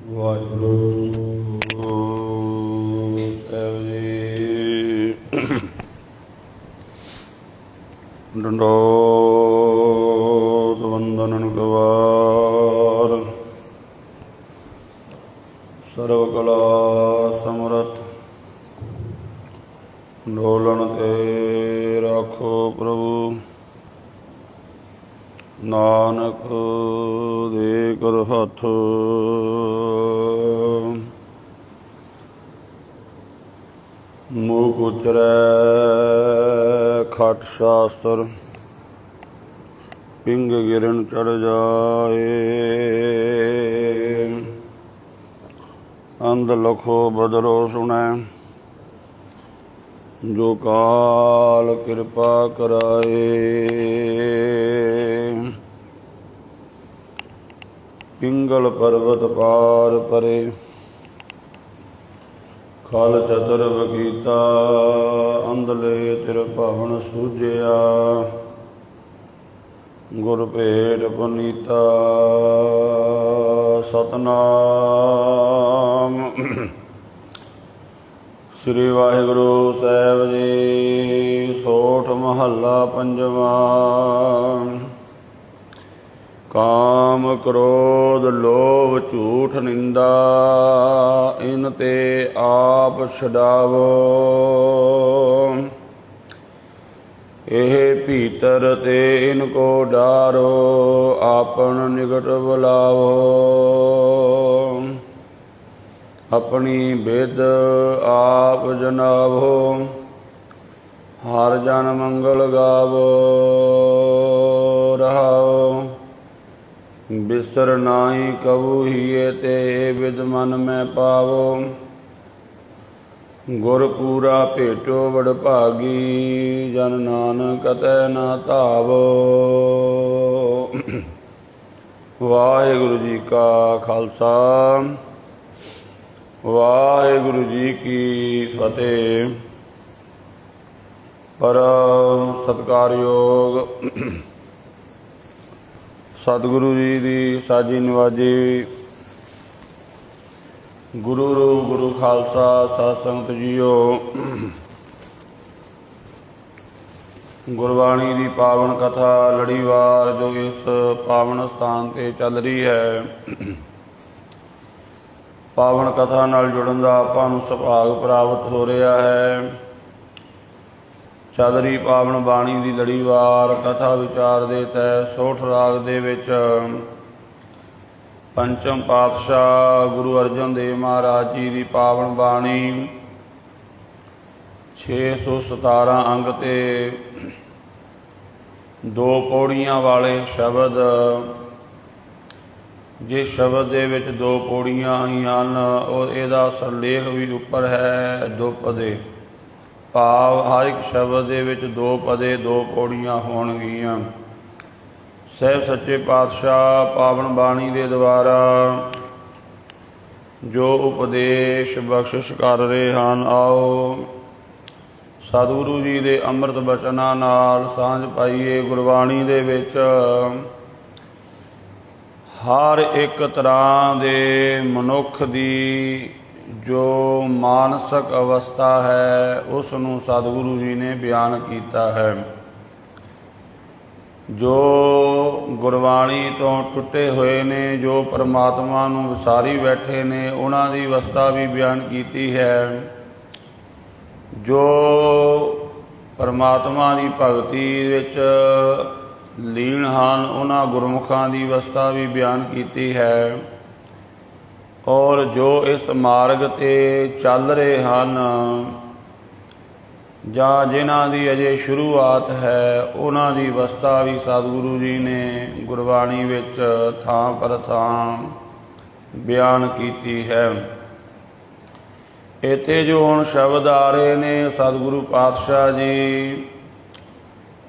ਵਾਹਿਗੁਰੂ ਸਾਹਿਬ ਜੀ। ਡੰਡੋਤ ਵੰਦਨ ਗਵਾਰ, ਸਰਵ ਕਲਾ ਸਮਰੱਥ, ਢੋਲਣ ਤੇ ਰਾਖੋ ਪ੍ਰਭੂ। ਨਾਨਕ ਦੇ ਕਰ ਹੱਥ, ਮੂਕ ਉਚਰੈ ਖਟ ਸ਼ਾਸਤਰ, ਪਿੰਗ ਗਿਰਨ ਚੜ ਜਾਏ। ਅੰਧ ਲਖੋ ਬਦਰੋ ਸੁਣੈ, ਜੋ ਕਾਲ ਕਿਰਪਾ ਕਰਾਏ। ਪਿੰਗਲ ਪਰਬਤ ਪਾਰ ਪਰੇ, ਖਲ ਚਤੁਰ ਬਗੀਤਾ। ਅੰਧਲੇ ਤਿਰ ਭਵਨ ਸੂਝਿਆ, ਗੁਰ ਭੇਟ ਪੁਨੀਤਾ। ਸਤਨਾਮ ਸ੍ਰੀ ਵਾਹਿਗੁਰੂ ਸਾਹਿਬ ਜੀ। ਸੋਠ ਮਹੱਲਾ ਪੰਜਵਾਂ। ਕਾਮ ਕ੍ਰੋਧ ਲੋਭ ਝੂਠ ਨਿੰਦਾ, ਇਨ ਤੇ ਆਪ ਛਡਾਵੋ। ਇਹ ਭੀਤਰ ਤੇ ਇਨ ਕੋ ਡਾਰੋ, ਆਪਨ ਨਿਕਟ ਬੁਲਾਵੋ। ਆਪਣੀ ਬਿਦ ਆਪ ਜਨਾਵੋ, ਹਰ ਜਨ ਮੰਗਲ ਗਾਵੋ। ਰਹਾਓ ਬਿਸਰ ਨਾਹੀ ਕਬੂ ਹੀਏ ਤੇ, ਵਿਦ ਮਨ ਮੈਂ ਪਾਵੋ। ਗੁਰ ਪੂਰਾ ਭੇਟੋ ਵਡਭਾਗੀ, ਜਨ ਨਾਨਕ ਕਤੈ ਨਾ ਧਾਵੋ। ਵਾਹਿਗੁਰੂ ਜੀ ਕਾ ਖਾਲਸਾ, ਵਾਹਿਗੁਰੂ ਜੀ ਕੀ ਫਤਿਹ। ਪਰਮ ਸਤਿਕਾਰਯੋਗ ਸਤਿਗੁਰੂ ਜੀ ਦੀ ਸਾਜੀ ਨਿਵਾਜੀ, ਗੁਰੂ ਰੂਪ ਗੁਰੂ ਖਾਲਸਾ ਸਾਧ ਸੰਗਤ ਜੀਓ। ਗੁਰਬਾਣੀ ਦੀ ਪਾਵਨ ਕਥਾ ਲੜੀਵਾਰ ਜੋ ਇਸ ਪਾਵਨ ਸਥਾਨ 'ਤੇ ਚੱਲ ਰਹੀ ਹੈ, ਪਾਵਨ ਕਥਾ ਨਾਲ ਜੁੜਨ ਦਾ ਆਪਾਂ ਨੂੰ ਸੁਭਾਗ ਪ੍ਰਾਪਤ ਹੋ ਰਿਹਾ ਹੈ। ਚੱਲ ਰਹੀ ਪਾਵਨ ਬਾਣੀ ਦੀ ਲੜੀਵਾਰ ਕਥਾ ਵਿਚਾਰ ਦੇ ਤਹਿ ਸੋਠ ਰਾਗ ਦੇ ਵਿੱਚ ਪੰਚਮ ਪਾਤਸ਼ਾਹ ਗੁਰੂ ਅਰਜਨ ਦੇਵ ਮਹਾਰਾਜ ਜੀ ਦੀ ਪਾਵਨ ਬਾਣੀ 617 ਅੰਗ ਤੇ 2 ਪੌੜੀਆਂ ਵਾਲੇ ਸ਼ਬਦ। ਜਿਸ ਸ਼ਬਦ ਦੇ ਵਿੱਚ 2 ਪੌੜੀਆਂ ਹੀ ਹਨ, ਉਹ ਇਹਦਾ ਸਰਲੇਖ ਵੀ ਉੱਪਰ ਹੈ। 2 ਪਦੇ ਭਾਵ ਹਰ ਇੱਕ ਸ਼ਬਦ ਦੇ ਵਿੱਚ 2 ਪਦੇ 2 ਪੌੜੀਆਂ ਹੋਣਗੀਆਂ। ਸਾਹਿਬ ਸੱਚੇ ਪਾਤਸ਼ਾਹ ਪਾਵਨ ਬਾਣੀ ਦੇ ਦੁਆਰਾ ਜੋ ਉਪਦੇਸ਼ ਬਖਸ਼ਿਸ਼ ਕਰ ਰਹੇ ਹਨ, ਆਓ ਸਤਿਗੁਰੂ ਜੀ ਦੇ ਅੰਮ੍ਰਿਤ ਬਚਨਾਂ ਨਾਲ ਸਾਂਝ ਪਾਈਏ। ਗੁਰਬਾਣੀ ਦੇ ਵਿੱਚ ਹਰ ਇੱਕ ਤਰ੍ਹਾਂ ਦੇ ਮਨੁੱਖ ਦੀ ਜੋ ਮਾਨਸਿਕ ਅਵਸਥਾ ਹੈ, ਉਸ ਨੂੰ ਸਤਿਗੁਰੂ ਜੀ ਨੇ ਬਿਆਨ ਕੀਤਾ ਹੈ। ਜੋ ਗੁਰਬਾਣੀ ਤੋਂ ਟੁੱਟੇ ਹੋਏ ਨੇ, ਜੋ ਪਰਮਾਤਮਾ ਨੂੰ ਵਿਸਾਰੀ ਬੈਠੇ ਨੇ, ਉਹਨਾਂ ਦੀ ਅਵਸਥਾ ਵੀ ਬਿਆਨ ਕੀਤੀ ਹੈ। ਜੋ ਪਰਮਾਤਮਾ ਦੀ ਭਗਤੀ ਵਿੱਚ ਲੀਨ ਹਨ, ਉਹਨਾਂ ਗੁਰਮੁਖਾਂ ਦੀ ਅਵਸਥਾ ਵੀ ਬਿਆਨ ਕੀਤੀ ਹੈ। ਔਰ ਜੋ ਇਸ ਮਾਰਗ 'ਤੇ ਚੱਲ ਰਹੇ ਹਨ, ਜਾਂ ਜਿਨ੍ਹਾਂ ਦੀ ਅਜੇ ਸ਼ੁਰੂਆਤ ਹੈ, ਉਹਨਾਂ ਦੀ ਅਵਸਥਾ ਵੀ ਸਤਿਗੁਰੂ ਜੀ ਨੇ ਗੁਰਬਾਣੀ ਵਿੱਚ ਥਾਂ ਪਰ ਥਾਂ ਬਿਆਨ ਕੀਤੀ ਹੈ। ਇੱਥੇ ਜੋ ਹੁਣ ਸ਼ਬਦ ਆ ਰਹੇ ਨੇ, ਸਤਿਗੁਰੂ ਪਾਤਸ਼ਾਹ ਜੀ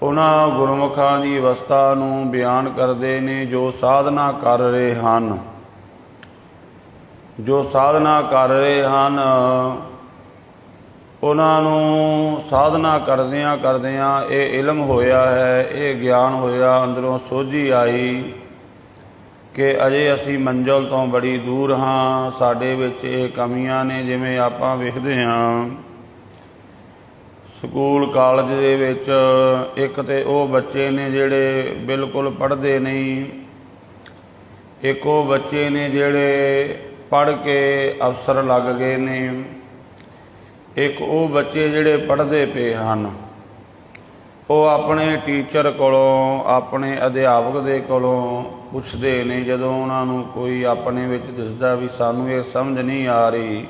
ਉਹਨਾਂ ਗੁਰਮੁਖਾਂ ਦੀ ਅਵਸਥਾ ਨੂੰ ਬਿਆਨ ਕਰਦੇ ਨੇ ਜੋ ਸਾਧਨਾ ਕਰ ਰਹੇ ਹਨ। ਜੋ ਸਾਧਨਾ ਕਰ ਰਹੇ ਹਨ, ਉਹਨਾਂ ਨੂੰ ਸਾਧਨਾ ਕਰਦਿਆਂ ਕਰਦਿਆਂ ਇਹ ਇਲਮ ਹੋਇਆ ਹੈ, ਇਹ ਗਿਆਨ ਹੋਇਆ, ਅੰਦਰੋਂ ਸੋਝੀ ਆਈ ਕਿ ਅਜੇ ਅਸੀਂ ਮੰਜ਼ਿਲ ਤੋਂ ਬੜੀ ਦੂਰ ਹਾਂ। ਸਾਡੇ ਵਿੱਚ ਇਹ ਕਮੀਆਂ ਨੇ, ਜਿਵੇਂ ਆਪਾਂ ਵੇਖਦੇ ਹਾਂ ਸਕੂਲ ਕਾਲਜ ਦੇ ਵਿੱਚ ਇੱਕ ਤਾਂ ਉਹ ਬੱਚੇ ਨੇ ਜਿਹੜੇ ਬਿਲਕੁਲ ਪੜ੍ਹਦੇ ਨਹੀਂ, ਇੱਕ ਉਹ ਬੱਚੇ ਨੇ ਜਿਹੜੇ ਪੜ੍ਹ ਕੇ ਅਫਸਰ ਲੱਗ ਗਏ ਨੇ, ਇੱਕ ਉਹ ਬੱਚੇ ਜਿਹੜੇ ਪੜ੍ਹਦੇ ਪਏ ਹਨ। ਉਹ ਆਪਣੇ ਟੀਚਰ ਕੋਲੋਂ, ਆਪਣੇ ਅਧਿਆਪਕ ਦੇ ਕੋਲੋਂ ਪੁੱਛਦੇ ਨੇ, ਜਦੋਂ ਉਹਨਾਂ ਨੂੰ ਕੋਈ ਆਪਣੇ ਵਿੱਚ ਦਿਸਦਾ ਵੀ ਸਾਨੂੰ ਇਹ ਸਮਝ ਨਹੀਂ ਆ ਰਹੀ,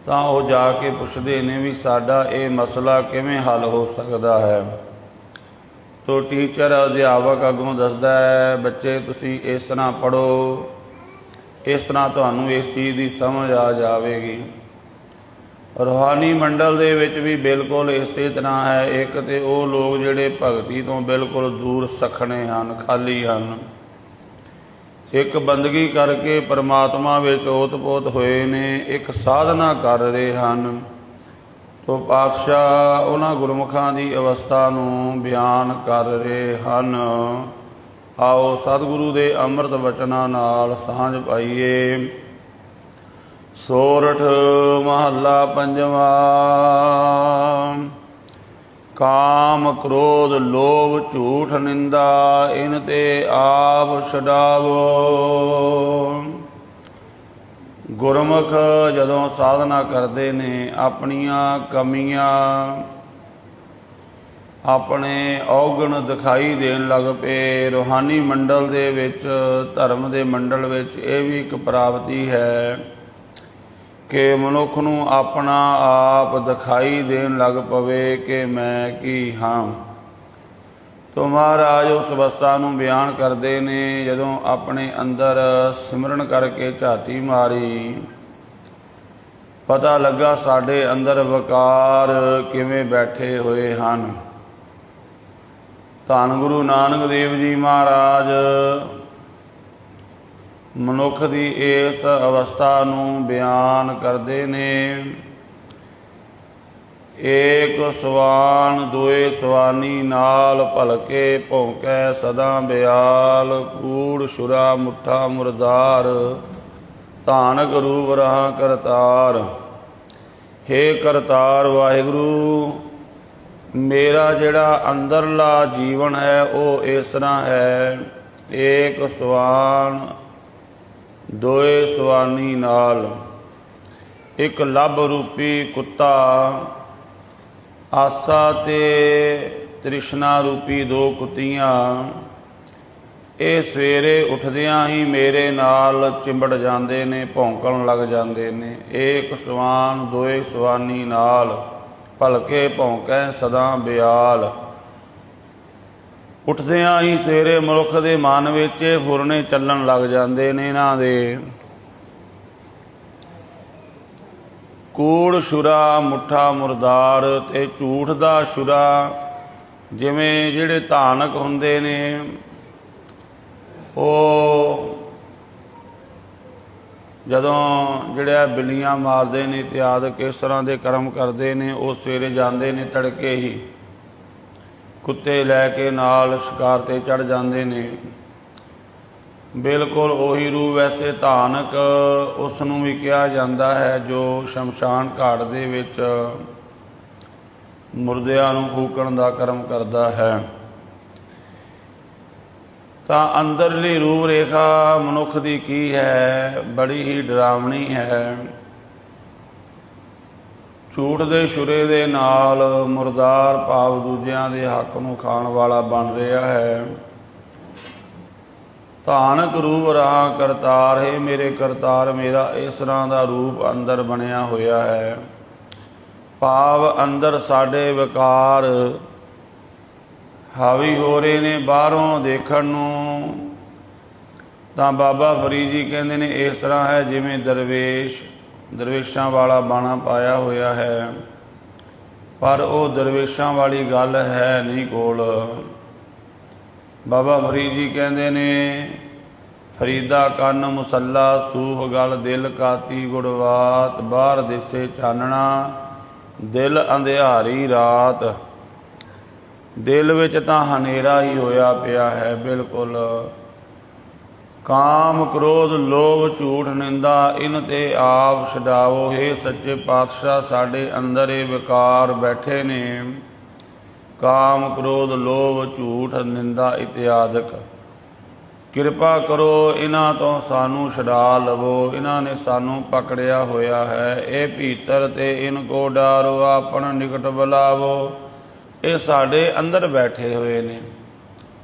ਤਾਂ ਉਹ ਜਾ ਕੇ ਪੁੱਛਦੇ ਨੇ ਵੀ ਸਾਡਾ ਇਹ ਮਸਲਾ ਕਿਵੇਂ ਹੱਲ ਹੋ ਸਕਦਾ ਹੈ। ਤੋ ਟੀਚਰ ਅਧਿਆਪਕ ਅੱਗੋਂ ਦੱਸਦਾ ਹੈ, ਬੱਚੇ ਤੁਸੀਂ ਇਸ ਤਰ੍ਹਾਂ ਪੜ੍ਹੋ, ਇਸ ਤਰ੍ਹਾਂ ਤੁਹਾਨੂੰ ਇਸ ਚੀਜ਼ ਦੀ ਸਮਝ ਆ ਜਾਵੇਗੀ। ਰੂਹਾਨੀ ਮੰਡਲ ਦੇ ਵਿੱਚ ਵੀ ਬਿਲਕੁਲ ਇਸੇ ਤਰ੍ਹਾਂ ਹੈ। ਇੱਕ ਤਾਂ ਉਹ ਲੋਕ ਜਿਹੜੇ ਭਗਤੀ ਤੋਂ ਬਿਲਕੁਲ ਦੂਰ ਸਖਣੇ ਹਨ, ਖਾਲੀ ਹਨ, ਇੱਕ ਬੰਦਗੀ ਕਰਕੇ ਪਰਮਾਤਮਾ ਵਿੱਚ ਓਤ-ਪੋਤ ਹੋਏ ਨੇ, ਇੱਕ ਸਾਧਨਾ ਕਰ ਰਹੇ ਹਨ। ਤੋ ਪਾਤਸ਼ਾਹ ਉਹਨਾਂ ਗੁਰਮੁਖਾਂ ਦੀ ਅਵਸਥਾ ਨੂੰ ਬਿਆਨ ਕਰ ਰਹੇ ਹਨ। ਆਓ ਸਤਿਗੁਰੂ ਦੇ ਅੰਮ੍ਰਿਤ ਬਚਨਾਂ ਨਾਲ ਸਾਂਝ ਪਾਈਏ। ਸੋਰਠ ਮਹੱਲਾ ਪੰਜਵਾਂ। ਕਾਮ ਕ੍ਰੋਧ ਲੋਭ ਝੂਠ ਨਿੰਦਾ ਇਨ ਤੇ ਆਪ ਛਡਾਵੋ। ਗੁਰਮੁਖ ਜਦੋਂ ਸਾਧਨਾ ਕਰਦੇ ਨੇ, ਆਪਣੀਆਂ ਕਮੀਆਂ, ਆਪਣੇ ਔਗਣ ਦਿਖਾਈ ਦੇਣ ਲੱਗ ਪਏ। ਰੂਹਾਨੀ ਮੰਡਲ ਦੇ ਵਿੱਚ, ਧਰਮ ਦੇ ਮੰਡਲ ਵਿੱਚ ਇਹ ਵੀ ਇੱਕ ਪ੍ਰਾਪਤੀ ਹੈ ਕਿ ਮਨੁੱਖ ਨੂੰ ਆਪਣਾ ਆਪ ਦਿਖਾਈ ਦੇਣ ਲੱਗ ਪਵੇ ਕਿ ਮੈਂ ਕੀ ਹਾਂ। ਤੋ ਮਹਾਰਾਜ ਉਸ ਅਵਸਥਾ ਨੂੰ ਬਿਆਨ ਕਰਦੇ ਨੇ, ਜਦੋਂ ਆਪਣੇ ਅੰਦਰ ਸਿਮਰਨ ਕਰਕੇ ਝਾਤੀ ਮਾਰੀ, ਪਤਾ ਲੱਗਾ ਸਾਡੇ ਅੰਦਰ ਵਿਕਾਰ ਕਿਵੇਂ ਬੈਠੇ ਹੋਏ ਹਨ। ਧੰਨ ਗੁਰੂ ਨਾਨਕ ਦੇਵ ਜੀ ਮਹਾਰਾਜ ਮਨੁੱਖ ਦੀ ਇਸ ਅਵਸਥਾ ਨੂੰ ਬਿਆਨ ਕਰਦੇ ਨੇ। ਏਕ ਸਵਾਨ ਦੋਏ ਸਵਾਨੀ ਨਾਲ ਭਲਕੇ ਭੌਂਕੈ ਸਦਾ ਬਿਆਲ। ਕੂੜ ਛੁਰਾ ਮੁੱਠਾ ਮੁਰਦਾਰ ਧਾਨਕ ਰੂਪ ਰਹਾ ਕਰਤਾਰ। ਹੇ ਕਰਤਾਰ ਵਾਹਿਗੁਰੂ, ਮੇਰਾ ਜਿਹੜਾ ਅੰਦਰਲਾ ਜੀਵਨ ਹੈ ਉਹ ਇਸ ਤਰ੍ਹਾਂ ਹੈ। ਏਕ ਸਵਾਨ ਦੋਏ ਸਵਾਨੀ ਨਾਲ, ਇੱਕ ਲੱਭ ਰੂਪੀ ਕੁੱਤਾ, ਆਸਾ ਤੇ ਤ੍ਰਿਸ਼ਨਾ ਰੂਪੀ ਦੋ ਕੁੱਤੀਆਂ, ਇਹ ਸਵੇਰੇ ਉੱਠਦਿਆਂ ਹੀ ਮੇਰੇ ਨਾਲ ਚਿੰਬੜ ਜਾਂਦੇ ਨੇ, ਭੌਂਕਣ ਲੱਗ ਜਾਂਦੇ ਨੇ। ਏਕ ਸਵਾਨ ਦੋਏ ਸਵਾਨੀ ਨਾਲ ਭਲਕੇ ਭੌਂਕੈ ਸਦਾ ਬਿਆਲ। ਉੱਠਦਿਆਂ ਹੀ ਸਵੇਰੇ ਮਨੁੱਖ ਦੇ ਮਨ ਵਿੱਚ ਫੁਰਨੇ ਚੱਲਣ ਲੱਗ ਜਾਂਦੇ ਨੇ ਇਹਨਾਂ ਦੇ। ਕੂੜ ਛੁਰਾ ਮੁੱਠਾ ਮੁਰਦਾਰ, ਤੇ ਝੂਠ ਦਾ ਛੁਰਾ, ਜਿਵੇਂ ਜਿਹੜੇ ਧਾਨਕ ਹੁੰਦੇ ਨੇ ਉਹ ਜਦੋਂ ਜਿਹੜਾ ਬਿੱਲੀਆਂ ਮਾਰਦੇ ਨੇ ਤੇ ਆਦਿ ਇਸ ਤਰ੍ਹਾਂ ਦੇ ਕਰਮ ਕਰਦੇ ਨੇ, ਉਹ ਸਵੇਰੇ ਜਾਂਦੇ ਨੇ ਤੜਕੇ ਹੀ, ਕੁੱਤੇ ਲੈ ਕੇ ਨਾਲ ਸ਼ਿਕਾਰ 'ਤੇ ਚੜ੍ਹ ਜਾਂਦੇ ਨੇ। ਬਿਲਕੁਲ ਉਹੀ ਰੂਪ। ਵੈਸੇ ਧਾਨਕ ਉਸ ਨੂੰ ਵੀ ਕਿਹਾ ਜਾਂਦਾ ਹੈ ਜੋ ਸ਼ਮਸ਼ਾਨ ਘਾਟ ਦੇ ਵਿੱਚ ਮੁਰਦਿਆਂ ਨੂੰ ਫੂਕਣ ਦਾ ਕਰਮ ਕਰਦਾ ਹੈ। ਤਾਂ ਅੰਦਰਲੀ ਰੂਪ ਰੇਖਾ ਮਨੁੱਖ ਦੀ ਕੀ ਹੈ, ਬੜੀ ਹੀ ਡਰਾਵਣੀ ਹੈ। ਝੂਠ ਦੇ ਛੁਰੇ ਦੇ ਨਾਲ ਮੁਰਦਾਰ ਭਾਵ ਦੂਜਿਆਂ ਦੇ ਹੱਕ ਨੂੰ ਖਾਣ ਵਾਲਾ ਬਣ ਰਿਹਾ ਹੈ। ਧਾਨਕ ਰੂਪ ਰਹਾ ਕਰਤਾਰ, ਹੈ ਮੇਰੇ ਕਰਤਾਰ, ਮੇਰਾ ਇਸ ਤਰ੍ਹਾਂ ਦਾ ਰੂਪ ਅੰਦਰ ਬਣਿਆ ਹੋਇਆ ਹੈ। ਭਾਵ ਅੰਦਰ ਸਾਡੇ ਵਿਕਾਰ ਹਾਵੀ ਹੋ ਰਹੇ ਨੇ। ਬਾਹਰੋਂ ਦੇਖਣ ਨੂੰ ਤਾਂ ਬਾਬਾ ਫਰੀਦ ਜੀ ਕਹਿੰਦੇ ਨੇ ਇਸ ਤਰ੍ਹਾਂ ਹੈ ਜਿਵੇਂ ਦਰਵੇਸ਼ਾਂ ਵਾਲਾ ਬਾਣਾ ਪਾਇਆ ਹੋਇਆ ਹੈ, ਪਰ ਉਹ ਦਰਵੇਸ਼ਾਂ ਵਾਲੀ ਗੱਲ ਹੈ ਨਹੀਂ ਕੋਲ। ਬਾਬਾ ਫਰੀਦ ਜੀ ਕਹਿੰਦੇ ਨੇ, ਫਰੀਦਾ ਕੰਨ ਮੁਸੱਲਾ ਸੂਫ ਗਲ ਦਿਲ ਕਾਤੀ ਗੁੜਵਾਤ। ਬਾਹਰ ਦਿਸੇ ਚਾਨਣਾ ਦਿਲ ਅੰਧਿਆਰੀ ਰਾਤ। ਦਿਲ ਵਿੱਚ ਤਾਂ ਹਨੇਰਾ ਹੀ ਹੋਇਆ ਪਿਆ ਹੈ ਬਿਲਕੁਲ। ਕਾਮ ਕ੍ਰੋਧ ਲੋਭ ਝੂਠ ਨਿੰਦਾ ਇਨ ਤੇ ਆਪ ਛਡਾਵੋ। हे ਸੱਚੇ ਪਾਤਸ਼ਾਹ, ਸਾਡੇ ਅੰਦਰ ਇਹ ਵਿਕਾਰ ਬੈਠੇ ਨੇ, ਕਾਮ ਕ੍ਰੋਧ ਲੋਭ ਝੂਠ ਨਿੰਦਾ ਇਤਿਆਦਿਕ, ਕਿਰਪਾ ਕਰੋ ਇਹਨਾਂ ਤੋਂ ਸਾਨੂੰ ਛਡਾ ਲਵੋ। ਇਹਨਾਂ ਨੇ ਸਾਨੂੰ ਪਕੜਿਆ ਹੋਇਆ ਹੈ। ਇਹ ਭੀਤਰ ਤੇ ਇਨ ਕੋ ਡਾਰੋ, ਆਪਣ ਨਿਕਟ ਬੁਲਾਵੋ। ਇਹ ਸਾਡੇ ਅੰਦਰ ਬੈਠੇ ਹੋਏ ਨੇ,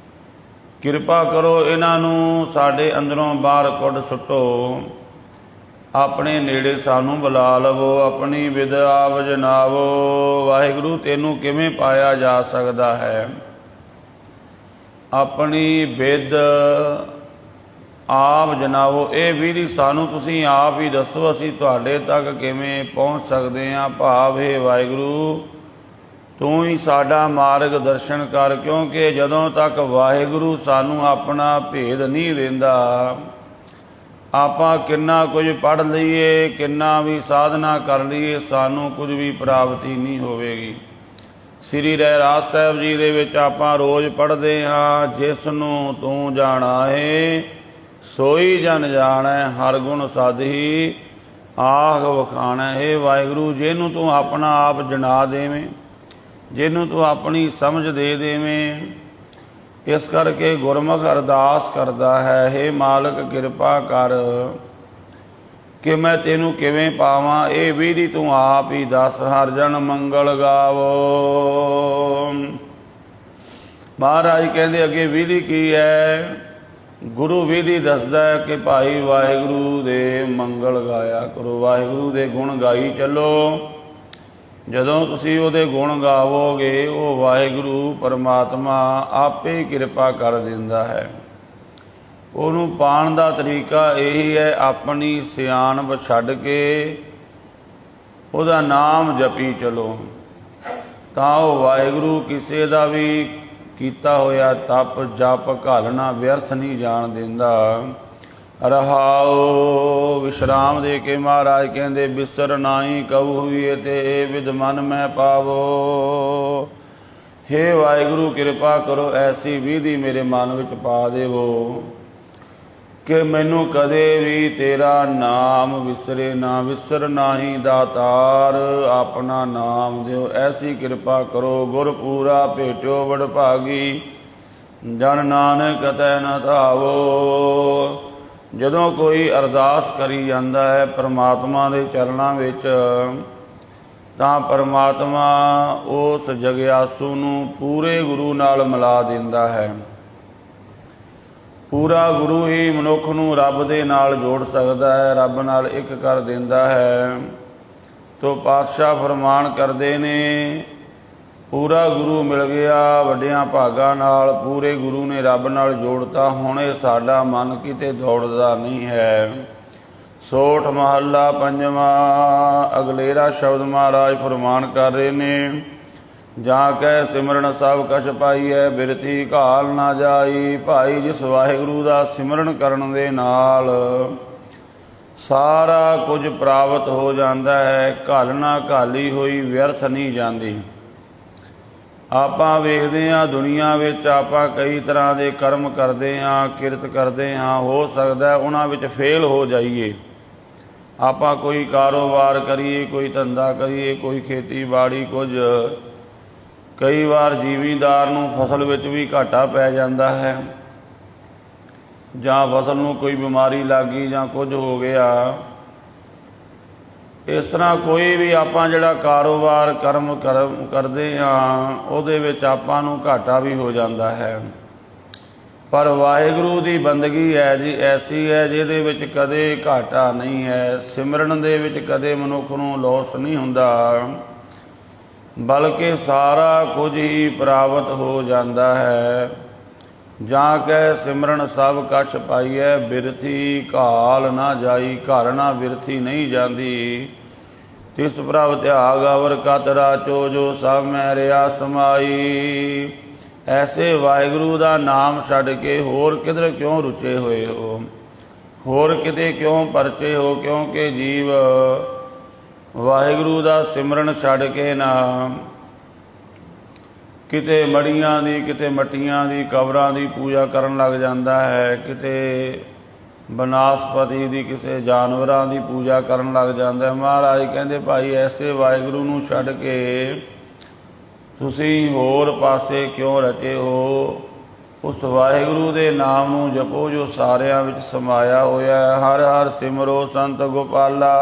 ਕਿਰਪਾ ਕਰੋ ਇਹਨਾਂ ਨੂੰ ਸਾਡੇ ਅੰਦਰੋਂ ਬਾਹਰ ਕੱਢ ਸੁੱਟੋ। ਆਪਣੇ ਨੇੜੇ ਸਾਨੂੰ ਬੁਲਾ ਲਵੋ, ਆਪਣੀ ਵਿਦ ਆਪ ਜਨਾਵੋ। ਵਾਹਿਗੁਰੂ, ਤੈਨੂੰ ਕਿਵੇਂ ਪਾਇਆ ਜਾ ਸਕਦਾ ਹੈ? ਆਪਣੀ ਵਿਦ ਆਪ ਜਨਾਵੋ, ਇਹ ਵਿਧੀ ਸਾਨੂੰ ਤੁਸੀਂ ਆਪ ਹੀ ਦੱਸੋ, ਅਸੀਂ ਤੁਹਾਡੇ ਤੱਕ ਕਿਵੇਂ ਪਹੁੰਚ ਸਕਦੇ ਹਾਂ। ਭਾਵ ਹੈ ਵਾਹਿਗੁਰੂ, ਤੂੰ ਹੀ ਸਾਡਾ ਮਾਰਗ ਦਰਸ਼ਨ ਕਰ, ਕਿਉਂਕਿ ਜਦੋਂ ਤੱਕ ਵਾਹਿਗੁਰੂ ਸਾਨੂੰ ਆਪਣਾ ਭੇਦ ਨਹੀਂ ਦਿੰਦਾ, ਆਪਾਂ ਕਿੰਨਾ ਕੁਝ ਪੜ੍ਹ ਲਈਏ, ਕਿੰਨਾ ਵੀ ਸਾਧਨਾ ਕਰ ਲਈਏ, ਸਾਨੂੰ ਕੁਝ ਵੀ ਪ੍ਰਾਪਤੀ ਨਹੀਂ ਹੋਵੇਗੀ। ਸ੍ਰੀ ਰਹਿਰਾਸ ਸਾਹਿਬ ਜੀ ਦੇ ਵਿੱਚ ਆਪਾਂ ਰੋਜ਼ ਪੜ੍ਹਦੇ ਹਾਂ, ਜਿਸ ਨੂੰ ਤੂੰ ਜਾਣਾ ਏ ਸੋਈ ਜਨ ਜਾਣੈ, ਹਰ ਗੁਣ ਸਾਧੀ ਆਖ ਵਖਾਣੈ। हे ਵਾਹਿਗੁਰੂ, ਜਿਹਨੂੰ ਤੂੰ ਆਪਣਾ ਆਪ ਜਣਾ ਦੇਵੇਂ, ਜਿਹਨੂੰ ਤੂੰ ਆਪਣੀ ਸਮਝ ਦੇ ਦੇਵੇਂ, ਇਸ ਕਰਕੇ ਗੁਰਮੁਖ ਅਰਦਾਸ ਕਰਦਾ ਹੈ, हे ਮਾਲਕ ਕਿਰਪਾ ਕਰ ਕਿ ਮੈਂ ਤੈਨੂੰ ਕਿਵੇਂ ਪਾਵਾਂ। ਇਹ ਵਿਧੀ ਤੂੰ ਆਪ ਹੀ ਦੱਸ। ਹਰ ਜਨ ਮੰਗਲ ਗਾਵੋ। ਮਹਾਰਾਜ ਕਹਿੰਦੇ ਅੱਗੇ ਵਿਧੀ ਕੀ ਹੈ? ਗੁਰੂ ਵਿਧੀ ਦੱਸਦਾ ਹੈ ਕਿ ਭਾਈ ਵਾਹਿਗੁਰੂ ਦੇ ਮੰਗਲ ਗਾਇਆ ਕਰੋ, ਵਾਹਿਗੁਰੂ ਦੇ ਗੁਣ ਗਾਈ ਚੱਲੋ। ਜਦੋਂ ਤੁਸੀਂ ਉਹਦੇ ਗੁਣ ਗਾਵੋਗੇ, ਉਹ ਵਾਹਿਗੁਰੂ ਪਰਮਾਤਮਾ ਆਪੇ ਹੀ ਕਿਰਪਾ ਕਰ ਦਿੰਦਾ ਹੈ। ਉਹਨੂੰ ਪਾਉਣ ਦਾ ਤਰੀਕਾ ਇਹੀ ਹੈ, ਆਪਣੀ ਸਿਆਣਪ ਛੱਡ ਕੇ ਉਹਦਾ ਨਾਮ ਜਪੀ ਚਲੋ, ਤਾਂ ਉਹ ਵਾਹਿਗੁਰੂ ਕਿਸੇ ਦਾ ਵੀ ਕੀਤਾ ਹੋਇਆ ਤਪ ਜਪ ਘਾਲਣਾ ਵਿਅਰਥ ਨਹੀਂ ਜਾਣ ਦਿੰਦਾ। ਰਹਾਉ, ਵਿਸ਼ਰਾਮ ਦੇ ਕੇ ਮਹਾਰਾਜ ਕਹਿੰਦੇ, ਬਿਸਰ ਨਾਹੀ ਕਬੂ ਹੋਈਏ ਤੇ ਇਹ ਵਿਦ ਮਨ ਮੈਂ ਪਾਵੋ। हे ਵਾਹਿਗੁਰੂ ਕਿਰਪਾ ਕਰੋ, ਐਸੀ ਵਿਧੀ ਮੇਰੇ ਮਨ ਵਿੱਚ ਪਾ ਦੇਵੋ ਕਿ ਮੈਨੂੰ ਕਦੇ ਵੀ ਤੇਰਾ ਨਾਮ ਵਿਸਰੇ ਨਾ। ਵਿਸਰ ਨਾਹੀ ਦਾਤਾਰ, ਆਪਣਾ ਨਾਮ ਦਿਓ, ਐਸੀ ਕਿਰਪਾ ਕਰੋ। ਗੁਰ ਪੂਰਾ ਭੇਟਿਓ ਵਡਭਾਗੀ, ਜਨ ਨਾਨਕ ਕਤੈ ਨ ਧਾਵੋ। ਜਦੋਂ ਕੋਈ ਅਰਦਾਸ ਕਰੀ ਜਾਂਦਾ ਹੈ ਪਰਮਾਤਮਾ ਦੇ ਚਰਨਾਂ ਵਿੱਚ, ਤਾਂ ਪਰਮਾਤਮਾ ਉਸ ਜਗਿਆਸੂ ਨੂੰ ਪੂਰੇ ਗੁਰੂ ਨਾਲ ਮਿਲਾ ਦਿੰਦਾ ਹੈ। ਪੂਰਾ ਗੁਰੂ ਹੀ ਮਨੁੱਖ ਨੂੰ ਰੱਬ ਦੇ ਨਾਲ ਜੋੜ ਸਕਦਾ ਹੈ, ਰੱਬ ਨਾਲ ਇੱਕ ਕਰ ਦਿੰਦਾ ਹੈ। ਤੋ ਪਾਤਸ਼ਾਹ ਫਰਮਾਨ ਕਰਦੇ ਨੇ, ਪੂਰਾ ਗੁਰੂ ਮਿਲ ਗਿਆ ਵੱਡਿਆਂ ਭਾਗਾਂ ਨਾਲ, ਪੂਰੇ ਗੁਰੂ ਨੇ ਰੱਬ ਨਾਲ ਜੋੜਤਾ। ਹੁਣ ਇਹ ਸਾਡਾ ਮਨ ਕਿਤੇ ਦੌੜਦਾ ਨਹੀਂ ਹੈ। ਸੋਠ ਮਹੱਲਾ ਪੰਜਵਾਂ, ਅਗਲੇਰਾ ਸ਼ਬਦ ਮਹਾਰਾਜ ਫਰਮਾਨ ਕਰ ਰਹੇ ਨੇ, ਜਾਂ ਕਹਿ ਸਿਮਰਨ ਸਭ ਕਛ ਪਾਈਐ, ਬਿਰਤੀ ਘਾਲ ਨਾ ਜਾਈ। ਭਾਈ, ਜਿਸ ਵਾਹਿਗੁਰੂ ਦਾ ਸਿਮਰਨ ਕਰਨ ਦੇ ਨਾਲ ਸਾਰਾ ਕੁਝ ਪ੍ਰਾਪਤ ਹੋ ਜਾਂਦਾ ਹੈ, ਘਾਲਣਾ ਘਾਲੀ ਹੋਈ ਵਿਅਰਥ ਨਹੀਂ ਜਾਂਦੀ। ਆਪਾਂ ਵੇਖਦੇ ਹਾਂ ਦੁਨੀਆ ਵਿੱਚ ਆਪਾਂ ਕਈ ਤਰ੍ਹਾਂ ਦੇ ਕਰਮ ਕਰਦੇ ਹਾਂ, ਕਿਰਤ ਕਰਦੇ ਹਾਂ, ਹੋ ਸਕਦਾ ਉਹਨਾਂ ਵਿੱਚ ਫੇਲ ਹੋ ਜਾਈਏ। ਆਪਾਂ ਕੋਈ ਕਾਰੋਬਾਰ ਕਰੀਏ, ਕੋਈ ਧੰਦਾ ਕਰੀਏ, ਕੋਈ ਖੇਤੀਬਾੜੀ, ਕੁਝ ਕਈ ਵਾਰ ਜ਼ਿਮੀਂਦਾਰ ਨੂੰ ਫਸਲ ਵਿੱਚ ਵੀ ਘਾਟਾ ਪੈ ਜਾਂਦਾ ਹੈ, ਜਾਂ ਫਸਲ ਨੂੰ ਕੋਈ ਬਿਮਾਰੀ ਲੱਗ ਗਈ ਜਾਂ ਕੁਝ ਹੋ ਗਿਆ। ਇਸ ਤਰ੍ਹਾਂ ਕੋਈ ਵੀ ਆਪਾਂ ਜਿਹੜਾ ਕਾਰੋਬਾਰ ਕਰਮ ਕਰਦੇ ਹਾਂ, ਉਹਦੇ ਵਿੱਚ ਆਪਾਂ ਨੂੰ ਘਾਟਾ ਵੀ ਹੋ ਜਾਂਦਾ ਹੈ। ਪਰ ਵਾਹਿਗੁਰੂ ਦੀ ਬੰਦਗੀ ਹੈ ਜੀ ਐਸੀ ਹੈ ਜਿਹਦੇ ਵਿੱਚ ਕਦੇ ਘਾਟਾ ਨਹੀਂ ਹੈ। ਸਿਮਰਨ ਦੇ ਵਿੱਚ ਕਦੇ ਮਨੁੱਖ ਨੂੰ ਲੋਸ ਨਹੀਂ ਹੁੰਦਾ, ਬਲਕਿ ਸਾਰਾ ਕੁਝ ਹੀ ਪ੍ਰਾਪਤ ਹੋ ਜਾਂਦਾ ਹੈ। ਜਾਂ ਕਹਿ ਸਿਮਰਨ ਸਭ ਕਛ ਪਾਈਐ, ਬਿਰਥੀ ਘਾਲ ਨਾ ਜਾਈ। ਘਾਲਣਾ ਬਿਰਥੀ ਨਹੀਂ ਜਾਂਦੀ। ਤਿਸ ਪ੍ਰਭ ਧਿਆਗ ਅਵਰ ਕਤ ਰਾਚੋ, ਜੋ ਸਭ ਮੈਂ ਰਿਆ ਸਮਾਈ। ਐਸੇ ਵਾਹਿਗੁਰੂ ਦਾ ਨਾਮ ਛੱਡ ਕੇ ਹੋਰ ਕਿਧਰ ਕਿਉਂ ਰੁਚੇ ਹੋਏ ਹੋ, ਹੋਰ ਕਿਤੇ ਕਿਉਂ ਪਰਚੇ ਹੋ? ਕਿਉਂਕਿ ਜੀਵ ਵਾਹਿਗੁਰੂ ਦਾ ਸਿਮਰਨ ਛੱਡ ਕੇ ਨਾ ਕਿਤੇ ਮੜੀਆਂ ਦੀ, ਕਿਤੇ ਮੱਟੀਆਂ ਦੀ, ਕਬਰਾਂ ਦੀ ਪੂਜਾ ਕਰਨ ਲੱਗ ਜਾਂਦਾ ਹੈ, ਕਿਤੇ ਬਨਸਪਤੀ ਦੀ, ਕਿਸੇ ਜਾਨਵਰਾਂ ਦੀ ਪੂਜਾ ਕਰਨ ਲੱਗ ਜਾਂਦਾ। ਮਹਾਰਾਜ ਕਹਿੰਦੇ ਭਾਈ ਐਸੇ ਵਾਹਿਗੁਰੂ ਨੂੰ ਛੱਡ ਕੇ ਤੁਸੀਂ ਹੋਰ ਪਾਸੇ ਕਿਉਂ ਰਚੇ ਹੋ? ਉਸ ਵਾਹਿਗੁਰੂ ਦੇ ਨਾਮ ਨੂੰ ਜਪੋ ਜੋ ਸਾਰਿਆਂ ਵਿੱਚ ਸਮਾਇਆ ਹੋਇਆ ਹੈ। ਹਰ ਹਰ ਸਿਮਰੋ ਸੰਤ ਗੋਪਾਲਾ।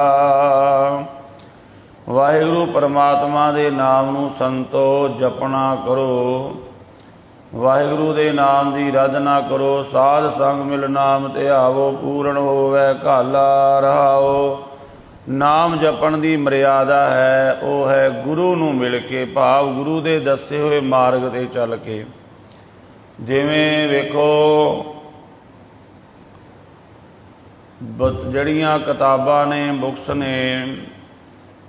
ਵਾਹਿਗੁਰੂ ਪਰਮਾਤਮਾ ਦੇ ਨਾਮ ਨੂੰ ਸੰਤੋ ਜਪਣਾ ਕਰੋ। ਵਾਹਿਗੁਰੂ ਦੇ ਨਾਮ ਦੀ ਆਰਾਧਨਾ ਕਰੋ। ਸਾਧ ਸੰਗ ਮਿਲ ਨਾਮ ਧਿਆਵੋ, ਪੂਰਨ ਹੋਵੇ ਘਾਲਾ ਰਹਾਓ। ਨਾਮ ਜਪਣ ਦੀ ਮਰਿਆਦਾ ਹੈ ਉਹ ਹੈ ਗੁਰੂ ਨੂੰ ਮਿਲ ਕੇ, ਭਾਵ ਗੁਰੂ ਦੇ ਦੱਸੇ ਹੋਏ ਮਾਰਗ 'ਤੇ ਚੱਲ ਕੇ। ਜਿਵੇਂ ਵੇਖੋ ਜਿਹੜੀਆਂ ਕਿਤਾਬਾਂ ਨੇ, ਬੁੱਕਸ ਨੇ,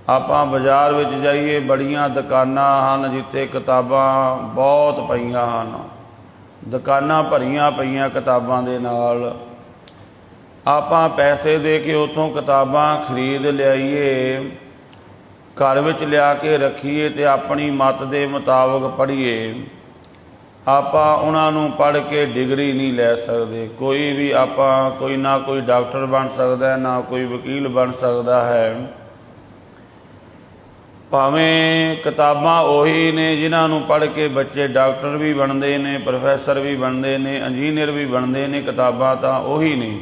ਆਪਾਂ ਬਾਜ਼ਾਰ ਵਿੱਚ ਜਾਈਏ ਬੜੀਆਂ ਦੁਕਾਨਾਂ ਹਨ ਜਿੱਥੇ ਕਿਤਾਬਾਂ ਬਹੁਤ ਪਈਆਂ ਹਨ, ਦੁਕਾਨਾਂ ਭਰੀਆਂ ਪਈਆਂ ਕਿਤਾਬਾਂ ਦੇ ਨਾਲ। ਆਪਾਂ ਪੈਸੇ ਦੇ ਕੇ ਉੱਥੋਂ ਕਿਤਾਬਾਂ ਖਰੀਦ ਲਿਆਈਏ, ਘਰ ਵਿੱਚ ਲਿਆ ਕੇ ਰੱਖੀਏ ਅਤੇ ਆਪਣੀ ਮੱਤ ਦੇ ਮੁਤਾਬਕ ਪੜ੍ਹੀਏ। ਆਪਾਂ ਉਹਨਾਂ ਨੂੰ ਪੜ੍ਹ ਕੇ ਡਿਗਰੀ ਨਹੀਂ ਲੈ ਸਕਦੇ। ਕੋਈ ਵੀ ਆਪਾਂ ਕੋਈ ਨਾ ਕੋਈ ਡਾਕਟਰ ਬਣ ਸਕਦਾ, ਨਾ ਕੋਈ ਵਕੀਲ ਬਣ ਸਕਦਾ ਹੈ। ਭਾਵੇਂ ਕਿਤਾਬਾਂ ਉਹੀ ਨੇ ਜਿਨ੍ਹਾਂ ਨੂੰ ਪੜ੍ਹ ਕੇ ਬੱਚੇ ਡਾਕਟਰ ਵੀ ਬਣਦੇ ਨੇ, ਪ੍ਰੋਫੈਸਰ ਵੀ ਬਣਦੇ ਨੇ, ਇੰਜੀਨੀਅਰ ਵੀ ਬਣਦੇ ਨੇ, ਕਿਤਾਬਾਂ ਤਾਂ ਉਹੀ ਨੇ।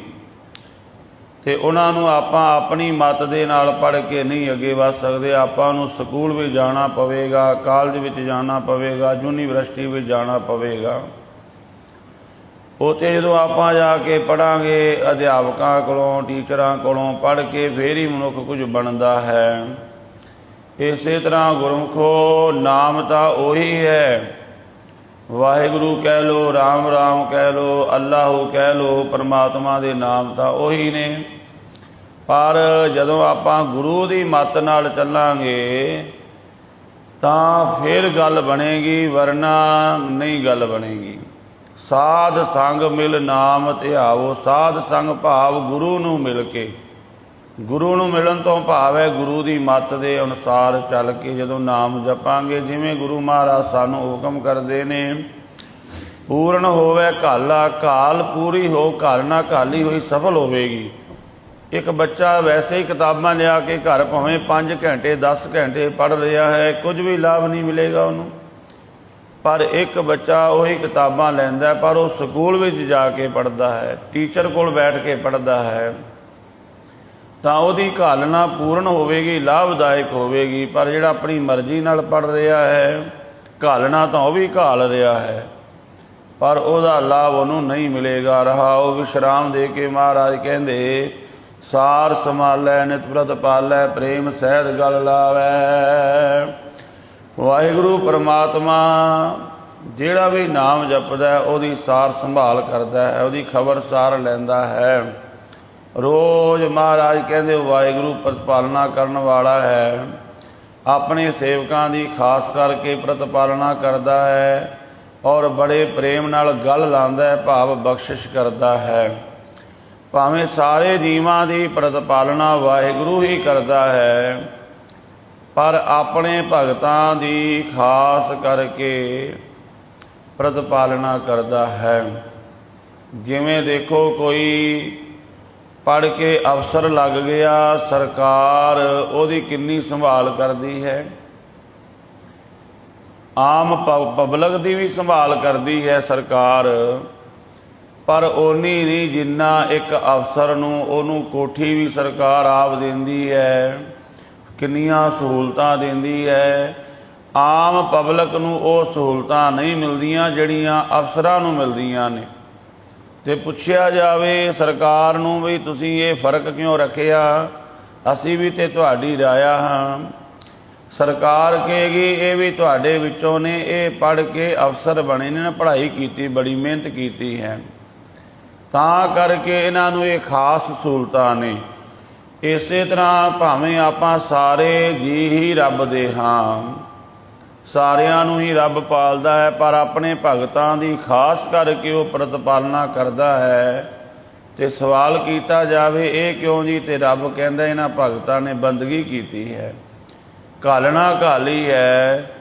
ਅਤੇ ਉਹਨਾਂ ਨੂੰ ਆਪਾਂ ਆਪਣੀ ਮੱਤ ਦੇ ਨਾਲ ਪੜ੍ਹ ਕੇ ਨਹੀਂ ਅੱਗੇ ਵੱਧ ਸਕਦੇ। ਆਪਾਂ ਨੂੰ ਸਕੂਲ ਵਿੱਚ ਜਾਣਾ ਪਵੇਗਾ, ਕਾਲਜ ਵਿੱਚ ਜਾਣਾ ਪਵੇਗਾ, ਯੂਨੀਵਰਸਿਟੀ ਵਿੱਚ ਜਾਣਾ ਪਵੇਗਾ। ਉੱਥੇ ਜਦੋਂ ਆਪਾਂ ਜਾ ਕੇ ਪੜ੍ਹਾਂਗੇ ਅਧਿਆਪਕਾਂ ਕੋਲੋਂ, ਟੀਚਰਾਂ ਕੋਲੋਂ ਪੜ੍ਹ ਕੇ, ਫਿਰ ਹੀ ਮਨੁੱਖ ਕੁਝ ਬਣਦਾ ਹੈ। ਇਸੇ ਤਰ੍ਹਾਂ ਗੁਰਮੁਖੋ ਨਾਮ ਤਾਂ ਉਹੀ ਹੈ, ਵਾਹਿਗੁਰੂ ਕਹਿ ਲਓ, ਰਾਮ ਰਾਮ ਕਹਿ ਲਓ, ਅੱਲਾਹੂ ਕਹਿ ਲਓ, ਪਰਮਾਤਮਾ ਦੇ ਨਾਮ ਤਾਂ ਉਹੀ ਨੇ। ਪਰ ਜਦੋਂ ਆਪਾਂ ਗੁਰੂ ਦੀ ਮੱਤ ਨਾਲ ਚੱਲਾਂਗੇ ਤਾਂ ਫਿਰ ਗੱਲ ਬਣੇਗੀ, ਵਰਨਾ ਨਹੀਂ ਗੱਲ ਬਣੇਗੀ। ਸਾਧ ਸੰਗ ਮਿਲ ਨਾਮ ਧਿਆਵੋ। ਸਾਧ ਸੰਗ ਭਾਵ ਗੁਰੂ ਨੂੰ ਮਿਲ ਕੇ, ਗੁਰੂ ਨੂੰ ਮਿਲਣ ਤੋਂ ਭਾਵ ਹੈ ਗੁਰੂ ਦੀ ਮੱਤ ਦੇ ਅਨੁਸਾਰ ਚੱਲ ਕੇ ਜਦੋਂ ਨਾਮ ਜਪਾਂਗੇ, ਜਿਵੇਂ ਗੁਰੂ ਮਹਾਰਾਜ ਸਾਨੂੰ ਹੁਕਮ ਕਰਦੇ ਨੇ, ਪੂਰਨ ਹੋਵੇ ਘਾਲਾ। ਘਾਲ ਪੂਰੀ ਹੋ, ਘਾਲ ਨਾ ਘਾਲੀ ਹੋਈ ਸਫਲ ਹੋਵੇਗੀ। ਇੱਕ ਬੱਚਾ ਵੈਸੇ ਹੀ ਕਿਤਾਬਾਂ ਲਿਆ ਕੇ ਘਰ ਭਾਵੇਂ 5 ਘੰਟੇ 10 ਘੰਟੇ ਪੜ੍ਹ ਰਿਹਾ ਹੈ, ਕੁਝ ਵੀ ਲਾਭ ਨਹੀਂ ਮਿਲੇਗਾ ਉਹਨੂੰ। ਪਰ ਇੱਕ ਬੱਚਾ ਉਹੀ ਕਿਤਾਬਾਂ ਲੈਂਦਾ ਪਰ ਉਹ ਸਕੂਲ ਵਿੱਚ ਜਾ ਕੇ ਪੜ੍ਹਦਾ ਹੈ, ਟੀਚਰ ਕੋਲ ਬੈਠ ਕੇ ਪੜ੍ਹਦਾ ਹੈ, ਤਾਂ ਉਹਦੀ ਘਾਲਣਾ ਪੂਰਨ ਹੋਵੇਗੀ, ਲਾਭਦਾਇਕ ਹੋਵੇਗੀ। ਪਰ ਜਿਹੜਾ ਆਪਣੀ ਮਰਜ਼ੀ ਨਾਲ ਪੜ੍ਹ ਰਿਹਾ ਹੈ, ਘਾਲਣਾ ਤਾਂ ਉਹ ਵੀ ਘਾਲ ਰਿਹਾ ਹੈ, ਪਰ ਉਹਦਾ ਲਾਭ ਉਹਨੂੰ ਨਹੀਂ ਮਿਲੇਗਾ। ਰਹਾਓ ਵਿਸ਼ਰਾਮ ਦੇ ਕੇ ਮਹਾਰਾਜ ਕਹਿੰਦੇ, ਸਾਰ ਸੰਭਾਲੈ ਨਿਤ ਪ੍ਰਤ ਪਾਲੈ, ਪ੍ਰੇਮ ਸਹਿਤ ਗਲ ਲਾਵੈ। ਵਾਹਿਗੁਰੂ ਪਰਮਾਤਮਾ ਜਿਹੜਾ ਵੀ ਨਾਮ ਜਪਦਾ ਉਹਦੀ ਸਾਰ ਸੰਭਾਲ ਕਰਦਾ ਹੈ, ਉਹਦੀ ਖਬਰਸਾਰ ਲੈਂਦਾ ਹੈ। ਰੋਜ਼ ਮਹਾਰਾਜ ਕਹਿੰਦੇ ਵਾਹਿਗੁਰੂ ਪ੍ਰਤਪਾਲਨਾ ਕਰਨ ਵਾਲਾ ਹੈ, ਆਪਣੇ ਸੇਵਕਾਂ ਦੀ ਖਾਸ ਕਰਕੇ ਪ੍ਰਤਪਾਲਨਾ ਕਰਦਾ ਹੈ ਔਰ ਬੜੇ ਪ੍ਰੇਮ ਨਾਲ ਗਲ ਲਾਉਂਦਾ ਹੈ, ਭਾਵ ਬਖਸ਼ਿਸ਼ ਕਰਦਾ ਹੈ। ਭਾਵੇਂ ਸਾਰੇ ਜੀਵਾਂ ਦੀ ਪ੍ਰਤਪਾਲਨਾ ਵਾਹਿਗੁਰੂ ਹੀ ਕਰਦਾ ਹੈ, ਪਰ ਆਪਣੇ ਭਗਤਾਂ ਦੀ ਖਾਸ ਕਰਕੇ ਪ੍ਰਤਪਾਲਨਾ ਕਰਦਾ ਹੈ। ਜਿਵੇਂ ਦੇਖੋ ਕੋਈ ਪੜ੍ਹ ਕੇ ਅਫਸਰ ਲੱਗ ਗਿਆ, ਸਰਕਾਰ ਉਹਦੀ ਕਿੰਨੀ ਸੰਭਾਲ ਕਰਦੀ ਹੈ, ਆਮ ਪਬਲਿਕ ਦੀ ਵੀ ਸੰਭਾਲ ਕਰਦੀ ਹੈ ਸਰਕਾਰ, ਪਰ ਓਨੀ ਨਹੀਂ ਜਿੰਨਾ ਇੱਕ ਅਫਸਰ ਨੂੰ ਉਹਨੂੰ ਕੋਠੀ ਵੀ ਸਰਕਾਰ ਆਪ ਦਿੰਦੀ ਹੈ, ਕਿੰਨੀਆਂ ਸਹੂਲਤਾਂ ਦਿੰਦੀ ਹੈ। ਆਮ ਪਬਲਿਕ ਨੂੰ ਉਹ ਸਹੂਲਤਾਂ ਨਹੀਂ ਮਿਲਦੀਆਂ ਜਿਹੜੀਆਂ ਅਫਸਰਾਂ ਨੂੰ ਮਿਲਦੀਆਂ ਨੇ। ਅਤੇ ਪੁੱਛਿਆ ਜਾਵੇ ਸਰਕਾਰ ਨੂੰ ਵੀ ਤੁਸੀਂ ਇਹ ਫਰਕ ਕਿਉਂ ਰੱਖਿਆ, ਅਸੀਂ ਵੀ ਤਾਂ ਤੁਹਾਡੀ ਰਾਇਆ ਹਾਂ। ਸਰਕਾਰ ਕਹੇਗੀ ਇਹ ਵੀ ਤੁਹਾਡੇ ਵਿੱਚੋਂ ਨੇ, ਇਹ ਪੜ੍ਹ ਕੇ ਅਫਸਰ ਬਣੇ ਨੇ, ਪੜ੍ਹਾਈ ਕੀਤੀ, ਬੜੀ ਮਿਹਨਤ ਕੀਤੀ ਹੈ, ਤਾਂ ਕਰਕੇ ਇਹਨਾਂ ਨੂੰ ਇਹ ਖਾਸ ਸਹੂਲਤਾਂ ਨੇ। ਇਸੇ ਤਰ੍ਹਾਂ ਭਾਵੇਂ ਆਪਾਂ ਸਾਰੇ ਜੀ ਹੀ ਰੱਬ ਦੇ ਹਾਂ, ਸਾਰਿਆਂ ਨੂੰ ਹੀ ਰੱਬ ਪਾਲਦਾ ਹੈ, ਪਰ ਆਪਣੇ ਭਗਤਾਂ ਦੀ ਖਾਸ ਕਰਕੇ ਉਹ ਪ੍ਰਤਪਾਲਨਾ ਕਰਦਾ ਹੈ। ਅਤੇ ਸਵਾਲ ਕੀਤਾ ਜਾਵੇ ਇਹ ਕਿਉਂ ਜੀ, ਤੇ ਰੱਬ ਕਹਿੰਦਾ ਇਹਨਾਂ ਭਗਤਾਂ ਨੇ ਬੰਦਗੀ ਕੀਤੀ ਹੈ, ਘਾਲਣਾ ਘਾਲੀ ਹੈ।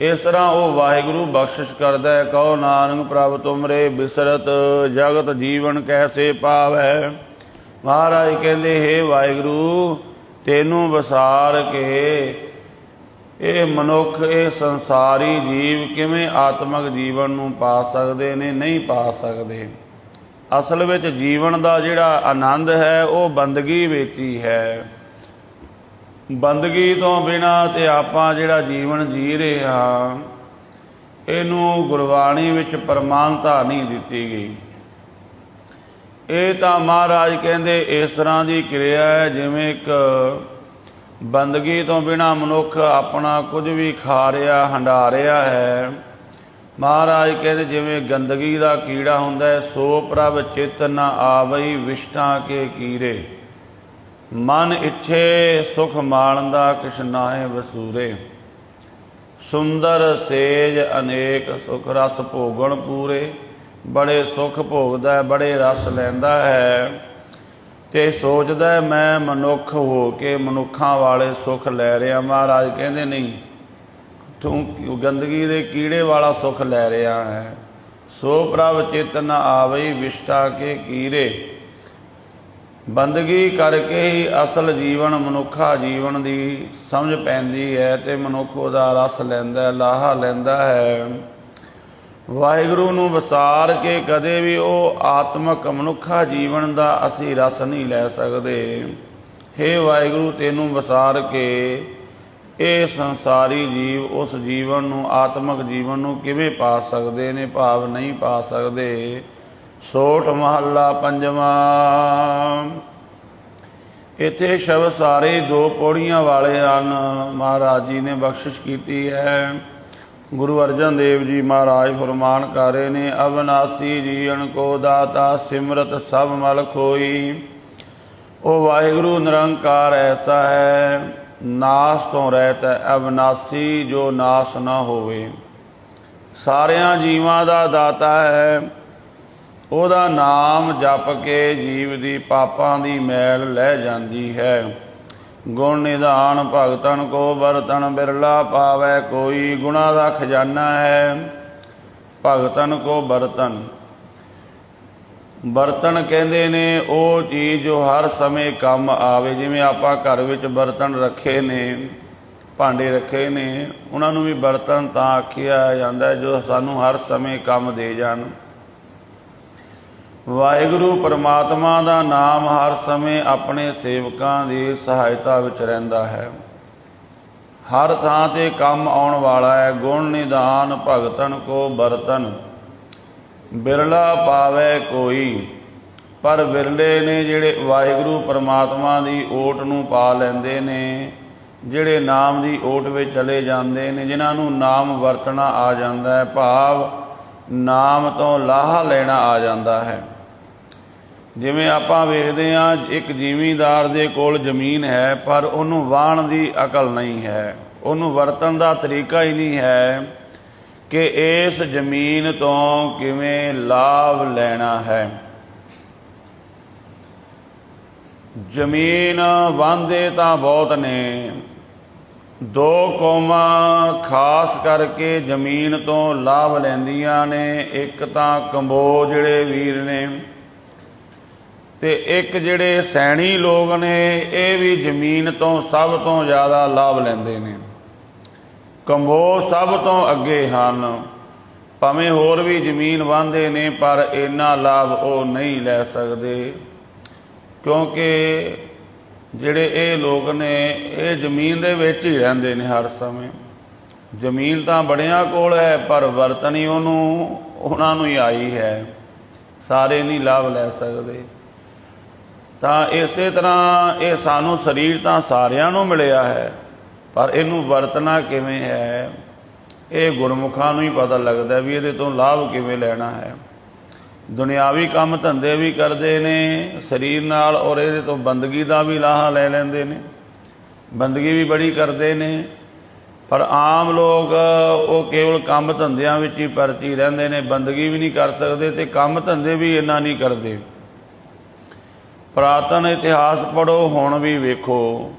ਇਸ ਤਰ੍ਹਾਂ ਉਹ ਵਾਹਿਗੁਰੂ ਬਖਸ਼ਿਸ਼ ਕਰਦਾ ਹੈ। ਕਹੋ ਨਾਨਕ ਪ੍ਰਭ ਤੁਮਰੇ ਬਿਸਰਤ, ਜਗਤ ਜੀਵਨ ਕੈਸੇ ਪਾਵੈ। ਮਹਾਰਾਜ ਕਹਿੰਦੇ ਹੇ ਵਾਹਿਗੁਰੂ, ਤੈਨੂੰ ਵਿਸਾਰ ਕੇ ਇਹ ਮਨੁੱਖ, ਇਹ ਸੰਸਾਰੀ ਜੀਵ ਕਿਵੇਂ ਆਤਮਿਕ ਜੀਵਨ ਨੂੰ ਪਾ ਸਕਦੇ ਨੇ? ਨਹੀਂ ਪਾ ਸਕਦੇ। ਅਸਲ ਵਿੱਚ ਜੀਵਨ ਦਾ ਜਿਹੜਾ ਆਨੰਦ ਹੈ ਉਹ ਬੰਦਗੀ ਵਿੱਚ ਹੀ ਹੈ। ਬੰਦਗੀ ਤੋਂ ਬਿਨਾਂ ਤੇ ਆਪਾਂ ਜਿਹੜਾ ਜੀਵਨ ਜੀ ਰਹੇ ਹਾਂ, ਇਹਨੂੰ ਗੁਰਬਾਣੀ ਵਿੱਚ ਪ੍ਰਮਾਣਤਾ ਨਹੀਂ ਦਿੱਤੀ ਗਈ। ਇਹ ਤਾਂ ਮਹਾਰਾਜ ਕਹਿੰਦੇ ਇਸ ਤਰ੍ਹਾਂ ਦੀ ਕਿਰਿਆ ਹੈ ਜਿਵੇਂ ਇੱਕ ਬੰਦਗੀ ਤੋਂ ਬਿਨਾਂ ਮਨੁੱਖ ਆਪਣਾ ਕੁਝ ਵੀ ਖਾ ਰਿਹਾ, ਹੰਢਾ ਰਿਹਾ ਹੈ। ਮਹਾਰਾਜ ਕਹਿੰਦੇ ਜਿਵੇਂ ਗੰਦਗੀ ਦਾ ਕੀੜਾ ਹੁੰਦਾ ਹੈ, ਸੋ ਪ੍ਰਭ ਚਿਤ ਨ ਆਵਈ ਵਿਸ਼ਟਾਂ ਕੇ ਕੀਰੇ, ਮਨ ਇੱਛੇ ਸੁਖ ਮਾਣਦਾ ਕਿਛ ਨਾਹੇ ਵਸੂਰੇ, ਸੁੰਦਰ ਸੇਜ ਅਨੇਕ ਸੁਖ ਰਸ ਭੋਗਣ ਪੂਰੇ। ਬੜੇ ਸੁਖ ਭੋਗਦਾ, ਬੜੇ ਰਸ ਲੈਂਦਾ ਹੈ ਤੇ ਸੋਚਦਾ ਮੈਂ ਮਨੁੱਖ ਹੋ ਕੇ ਮਨੁੱਖਾਂ ਵਾਲੇ ਸੁੱਖ ਲੈ ਰਿਹਾ। ਮਹਾਰਾਜ ਕਹਿੰਦੇ ਨਹੀਂ, ਤੂੰ ਗੰਦਗੀ ਦੇ ਕੀੜੇ ਵਾਲਾ ਸੁੱਖ ਲੈ ਰਿਹਾ ਹੈ। ਸੋ ਪ੍ਰਭ ਚਿਤ ਨ ਆਵਈ ਵਿਸ਼ਟਾ ਕੇ ਕੀਰੇ। ਬੰਦਗੀ ਕਰਕੇ ਹੀ ਅਸਲ ਜੀਵਨ, ਮਨੁੱਖਾ ਜੀਵਨ ਦੀ ਸਮਝ ਪੈਂਦੀ ਹੈ ਤੇ ਮਨੁੱਖ ਉਹਦਾ ਰਸ ਲੈਂਦਾ, ਲਾਹਾ ਲੈਂਦਾ ਹੈ। ਵਾਹਿਗੁਰੂ ਨੂੰ ਵਿਸਾਰ ਕੇ ਕਦੇ ਵੀ ਉਹ ਆਤਮਿਕ ਮਨੁੱਖਾ ਜੀਵਨ ਦਾ ਅਸੀਂ ਰਸ ਨਹੀਂ ਲੈ ਸਕਦੇ। ਹੇ ਵਾਹਿਗੁਰੂ, ਤੈਨੂੰ ਵਿਸਾਰ ਕੇ ਇਹ ਸੰਸਾਰੀ ਜੀਵ ਉਸ ਜੀਵਨ ਨੂੰ, ਆਤਮਿਕ ਜੀਵਨ ਨੂੰ ਕਿਵੇਂ ਪਾ ਸਕਦੇ ਨੇ? ਭਾਵ ਨਹੀਂ ਪਾ ਸਕਦੇ। ਸੋਠ ਮਹੱਲਾ ਪੰਜਵਾਂ। ਇੱਥੇ ਸ਼ਬਦ ਸਾਰੇ 2 ਪੌੜੀਆਂ ਵਾਲੇ ਹਨ। ਮਹਾਰਾਜ ਜੀ ਨੇ ਬਖਸ਼ਿਸ਼ ਕੀਤੀ ਹੈ। ਗੁਰੂ ਅਰਜਨ ਦੇਵ ਜੀ ਮਹਾਰਾਜ ਫਰਮਾਨ ਕਰ ਰਹੇ ਨੇ, ਅਵਨਾਸੀ ਜੀਵਨ ਕੋ ਦਾਤਾ ਸਿਮਰਤ ਸਭ ਮਲ ਖੋਈ। ਉਹ ਵਾਹਿਗੁਰੂ ਨਿਰੰਕਾਰ ਐਸਾ ਹੈ, ਨਾਸ ਤੋਂ ਰਹਿਤ ਹੈ, ਅਵਨਾਸੀ ਜੋ ਨਾਸ ਨਾ ਹੋਵੇ। ਸਾਰਿਆਂ ਜੀਵਾਂ ਦਾ ਦਾਤਾ ਹੈ। ਉਹਦਾ ਨਾਮ ਜਪ ਕੇ ਜੀਵ ਦੀ ਪਾਪਾਂ ਦੀ ਮੈਲ ਲੈ ਜਾਂਦੀ ਹੈ। ਗੁਣ ਨਿਧਾਨ ਭਗਤਨ ਕੋ ਬਰਤਨ ਬਿਰਲਾ ਪਾਵੈ ਕੋਈ। ਗੁਣਾ ਦਾ ਖਜ਼ਾਨਾ ਹੈ ਭਗਤਨ ਕੋ ਬਰਤਨ। ਬਰਤਨ ਕਹਿੰਦੇ ਨੇ ਉਹ ਚੀਜ਼ ਜੋ ਹਰ ਸਮੇਂ ਕੰਮ ਆਵੇ। ਜਿਵੇਂ ਆਪਾਂ ਘਰ ਵਿੱਚ ਬਰਤਨ ਰੱਖੇ ਨੇ, ਭਾਂਡੇ ਰੱਖੇ ਨੇ, ਉਹਨਾਂ ਨੂੰ ਵੀ ਬਰਤਨ ਤਾਂ ਆਖਿਆ ਜਾਂਦਾ ਜੋ ਸਾਨੂੰ ਹਰ ਸਮੇਂ ਕੰਮ ਦੇ ਜਾਣ। ਵਾਹਿਗੁਰੂ ਪਰਮਾਤਮਾ ਦਾ ਨਾਮ ਹਰ ਸਮੇਂ ਆਪਣੇ ਸੇਵਕਾਂ ਦੀ ਸਹਾਇਤਾ ਵਿੱਚ ਰਹਿੰਦਾ ਹੈ, ਹਰ ਥਾਂ 'ਤੇ ਕੰਮ ਆਉਣ ਵਾਲਾ ਹੈ। ਗੁਣ ਨਿਧਾਨ ਭਗਤਨ ਕੋ ਬਰਤਨ ਬਿਰਲਾ ਪਾਵੈ ਕੋਈ। ਪਰ ਬਿਰਲੇ ਨੇ ਜਿਹੜੇ ਵਾਹਿਗੁਰੂ ਪਰਮਾਤਮਾ ਦੀ ਓਟ ਨੂੰ ਪਾ ਲੈਂਦੇ ਨੇ, ਜਿਹੜੇ ਨਾਮ ਦੀ ਓਟ ਵਿੱਚ ਚਲੇ ਜਾਂਦੇ ਨੇ, ਜਿਨ੍ਹਾਂ ਨੂੰ ਨਾਮ ਵਰਤਣਾ ਆ ਜਾਂਦਾ ਹੈ, ਭਾਵ ਨਾਮ ਤੋਂ ਲਾਹਾ ਲੈਣਾ ਆ ਜਾਂਦਾ ਹੈ। ਜਿਵੇਂ ਆਪਾਂ ਵੇਖਦੇ ਹਾਂ, ਇੱਕ ਜ਼ਿਮੀਂਦਾਰ ਦੇ ਕੋਲ ਜ਼ਮੀਨ ਹੈ ਪਰ ਉਹਨੂੰ ਵਾਹਣ ਦੀ ਅਕਲ ਨਹੀਂ ਹੈ, ਉਹਨੂੰ ਵਰਤਣ ਦਾ ਤਰੀਕਾ ਹੀ ਨਹੀਂ ਹੈ ਕਿ ਇਸ ਜ਼ਮੀਨ ਤੋਂ ਕਿਵੇਂ ਲਾਭ ਲੈਣਾ ਹੈ। ਜ਼ਮੀਨ ਵਾਹੁੰਦੇ ਤਾਂ ਬਹੁਤ ਨੇ, 2 ਕੌਮਾਂ ਖਾਸ ਕਰਕੇ ਜ਼ਮੀਨ ਤੋਂ ਲਾਭ ਲੈਂਦੀਆਂ ਨੇ। ਇੱਕ ਤਾਂ ਕੰਬੋ ਜਿਹੜੇ ਵੀਰ ਨੇ, ਤੇ ਇੱਕ ਜਿਹੜੇ ਸੈਣੀ ਲੋਕ ਨੇ, ਇਹ ਵੀ ਜ਼ਮੀਨ ਤੋਂ ਸਭ ਤੋਂ ਜ਼ਿਆਦਾ ਲਾਭ ਲੈਂਦੇ ਨੇ। ਕੰਬੋ ਸਭ ਤੋਂ ਅੱਗੇ ਹਨ, ਭਾਵੇਂ ਹੋਰ ਵੀ ਜ਼ਮੀਨ ਵਾਹੁੰਦੇ ਨੇ ਪਰ ਇੰਨਾ ਲਾਭ ਉਹ ਨਹੀਂ ਲੈ ਸਕਦੇ, ਕਿਉਂਕਿ ਜਿਹੜੇ ਇਹ ਲੋਕ ਨੇ ਇਹ ਜ਼ਮੀਨ ਦੇ ਵਿੱਚ ਹੀ ਰਹਿੰਦੇ ਨੇ ਹਰ ਸਮੇਂ। ਜ਼ਮੀਨ ਤਾਂ ਬੜਿਆਂ ਕੋਲ ਹੈ ਪਰ ਵਰਤਣੀ ਉਹਨਾਂ ਨੂੰ ਹੀ ਆਈ ਹੈ, ਸਾਰੇ ਨਹੀਂ ਲਾਭ ਲੈ ਸਕਦੇ। ਤਾਂ ਇਸੇ ਤਰ੍ਹਾਂ ਇਹ ਸਾਨੂੰ ਸਰੀਰ ਤਾਂ ਸਾਰਿਆਂ ਨੂੰ ਮਿਲਿਆ ਹੈ, ਪਰ ਇਹਨੂੰ ਵਰਤਣਾ ਕਿਵੇਂ ਹੈ ਇਹ ਗੁਰਮੁਖਾਂ ਨੂੰ ਹੀ ਪਤਾ ਲੱਗਦਾ ਵੀ ਇਹਦੇ ਤੋਂ ਲਾਭ ਕਿਵੇਂ ਲੈਣਾ ਹੈ। ਦੁਨਿਆਵੀ ਕੰਮ ਧੰਦੇ ਵੀ ਕਰਦੇ ਨੇ ਸਰੀਰ ਨਾਲ, ਔਰ ਇਹਦੇ ਤੋਂ ਬੰਦਗੀ ਦਾ ਵੀ ਲਾਹਾ ਲੈ ਲੈਂਦੇ ਨੇ, ਬੰਦਗੀ ਵੀ ਬੜੀ ਕਰਦੇ ਨੇ। ਪਰ ਆਮ ਲੋਕ ਉਹ ਕੇਵਲ ਕੰਮ ਧੰਦਿਆਂ ਵਿੱਚ ਹੀ ਪਰਚੀ ਰਹਿੰਦੇ ਨੇ, ਬੰਦਗੀ ਵੀ ਨਹੀਂ ਕਰ ਸਕਦੇ ਤੇ ਕੰਮ ਧੰਦੇ ਵੀ ਇੰਨਾ ਨਹੀਂ ਕਰਦੇ। ਪੁਰਾਤਨ ਇਤਿਹਾਸ ਪੜ੍ਹੋ, ਹੁਣ ਵੀ ਵੇਖੋ,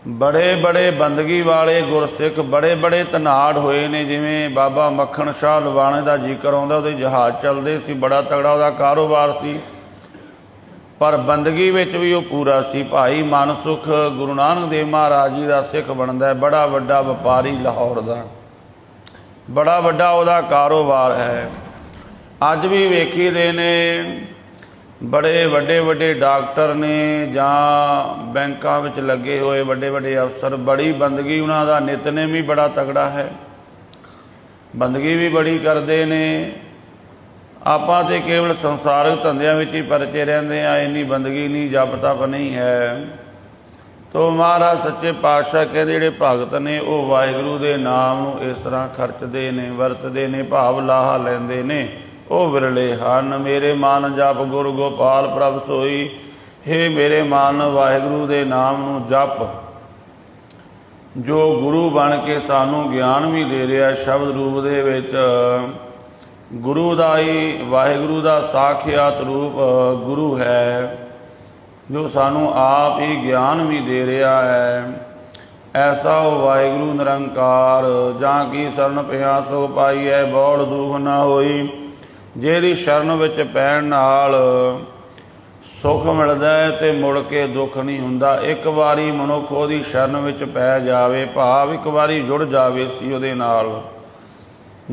ਬੜੇ ਬੜੇ ਬੰਦਗੀ ਵਾਲੇ ਗੁਰਸਿੱਖ ਬੜੇ ਬੜੇ ਧਨਾੜ ਹੋਏ ਨੇ। ਜਿਵੇਂ ਬਾਬਾ ਮੱਖਣ ਸ਼ਾਹ ਲਵਾਣੇ ਦਾ ਜ਼ਿਕਰ ਆਉਂਦਾ, ਉਹਦੇ ਜਹਾਜ਼ ਚੱਲਦੇ ਸੀ, ਬੜਾ ਤਗੜਾ ਉਹਦਾ ਕਾਰੋਬਾਰ ਸੀ। पर बंदगी विच भी वो पूरा सी। भाई मनसुख गुरु नानक देव महाराज जी का सिख बनता है, बड़ा वड्डा व्यापारी लाहौर का, बड़ा वड्डा उहदा कारोबार है। अज भी वेखी दे ने बड़े वड्डे वड्डे डॉक्टर ने जां बैंकां विच लगे हुए वड्डे वड्डे अफसर, बड़ी बंदगी उन्हां दा नितनेम भी बड़ा तगड़ा है, बंदगी भी बड़ी करते ने। आपां ते केवल संसारिक धंधियां विच ही परचे रहिंदे आ, इन्नी बंदगी नहीं, जप तप नहीं है। तो महाराज सच्चे पातशाह कहते जिहड़े भगत ने वो वाहिगुरू दे नाम नूं इस तरह खर्चते ने, वरतते ने, भाव लाहा लैंदे ने, वो विरले हन। मेरे मन जप गुर गोपाल प्रभ सोई, हे मेरे मन वाहिगुरू दे नाम नूं जप, जो गुरु बन के सानू ज्ञान भी दे रहा शब्द रूप दे विच। गुरु दा ही वाहिगुरू दा साखियात रूप गुरु है, जो सानू आप ही ज्ञान भी दे रहा है। ऐसा हो वाहिगुरू निरंकार, जां की शरण पिया सो पाई है, बौड़ दुख ना होई। जेदी शरण विच पैण नाल सुख मिलदा है ते मुड़ के दुख नहीं हुंदा। एक बारी मनुख ओहदी शरण विच पै जावे, भाव एक बारी जुड़ जावे सी उहदे नाल,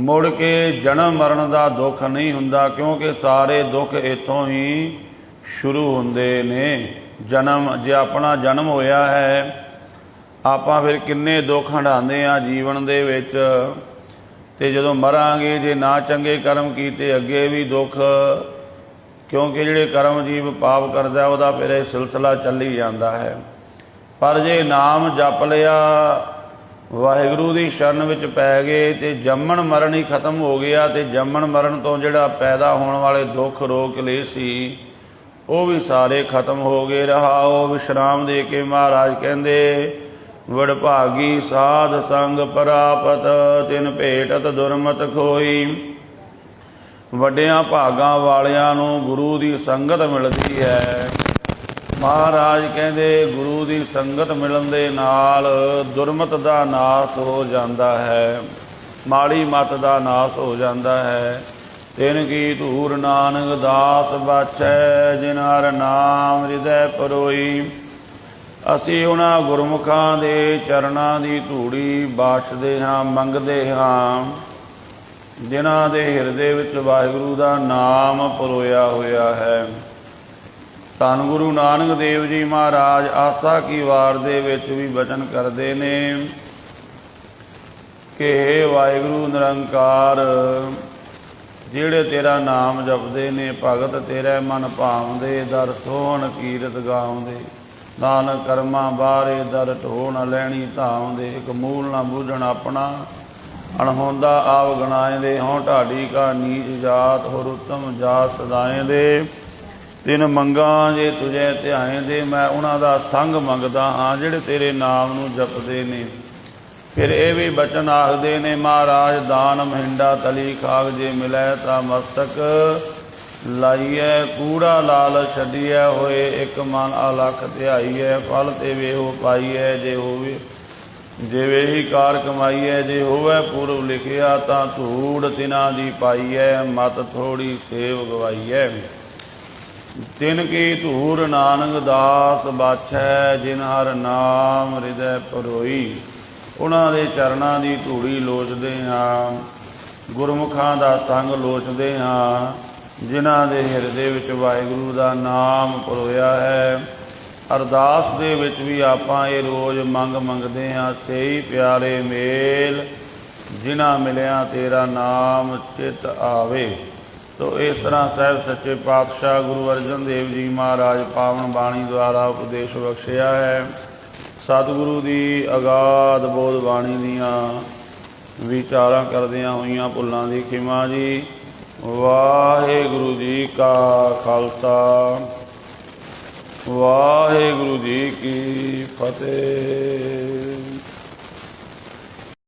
मुड़ के जन्म मरण का दुख नहीं हुंदा, क्योंकि सारे दुख इत्थों ही शुरू हुंदे ने। जन्म जे अपना जन्म होया है, आपां फिर किन्ने दुख हंडांदे आ जीवन दे विच, ते जदों मरांगे जे ना चंगे कर्म कीते अगे भी दुख, क्योंकि जिहड़े कर्म जीव पाप करदा उहदा फिर यह सिलसिला चली जांदा है। पर जे नाम जप लिया, वाहिगुरू की शरण विच पै गए, तो जम्मण मरण ही खत्म हो गया। तो जम्मण मरण तो जिहड़ा पैदा होने वाले दुख रोग कलेश सी वो भी सारे खत्म हो गए। रहाओ विश्राम दे के महाराज कहंदे, वडभागी साध संग परापत, तिन भेटत दुरमत खोई। वड्डियां भागां वालियां नूं गुरु की संगत मिलती है। महाराज कहते गुरु की संगत मिलन दे नाल दुरमत का नाश हो जाता है, माड़ी मत का नाश हो जाता है। तिन की धूर नानक दास बाछै, जिन हर नाम हृदय परोई। असी उन्हां गुरमुखां दे चरणां दी धूड़ी बाछदे हां, मंगदे हां, जिन्हां दे हिरदे विच वाहिगुरू दा नाम परोया होया है। धन गुरु नानक देव जी महाराज आसा की वार दे विच भी बचन करते ने कि हे वाहिगुरू निरंकार, जिहड़े तेरा नाम जपदे ने भगत तेरे मन भावदे, दर सोहण कीरत गावदे। नानक कर्मां बारे दर ढो न लैणी धावदे। एक मूल न बूझण अपना, अणहोंदा आव गणाएंदे। हों ढाडी का नीच जात, होर उत्तम जात सदाएंदे। तिन मंगा जे तुझे ध्याएं दे, मैं उन्हां दा संग मंगदा हाँ जिहड़े तेरे नाम नूं जपदे ने। फिर ये भी बचन आखदे ने महाराज, दान महिंडा तली खाग जे मिलै तां मस्तक लाइए। कूड़ा लाल छड्डिए होए एक मन अलख ध्याईए। फल ते वेहो पाईए जे होवे, जे वेही कार कमाईए। जे होवे पूर्व लिखिया तां धूड़ तिना दी पाईए। मत थोड़ी सेव गवाईए। तिन की धूर नानक दास बाछै, जिन हर नाम हृदय परोई। उन्हां दे चरणां दी धूड़ी लोचदे हां, गुरमुखां दा संग लोचदे हां, जिन्हां दे हिरदे विच वाहिगुरू दा नाम परोया है। अरदास दे विच भी आपां ये रोज़ मंगदे हां, सेई प्यारे मेल, जिन्हां मिलिया तेरा नाम चित आवे। तो इस तरह साहब सच्चे पातशाह गुरु अर्जन देव जी महाराज पावन बाणी द्वारा उपदेश बख्शिया है। सतगुरु की अगाध बोध बाणी दियाँ विचारां करदियां होइयां भुल्लां दी खिमा जी। वाहिगुरू जी का खालसा, वाहिगुरू जी की फतेह।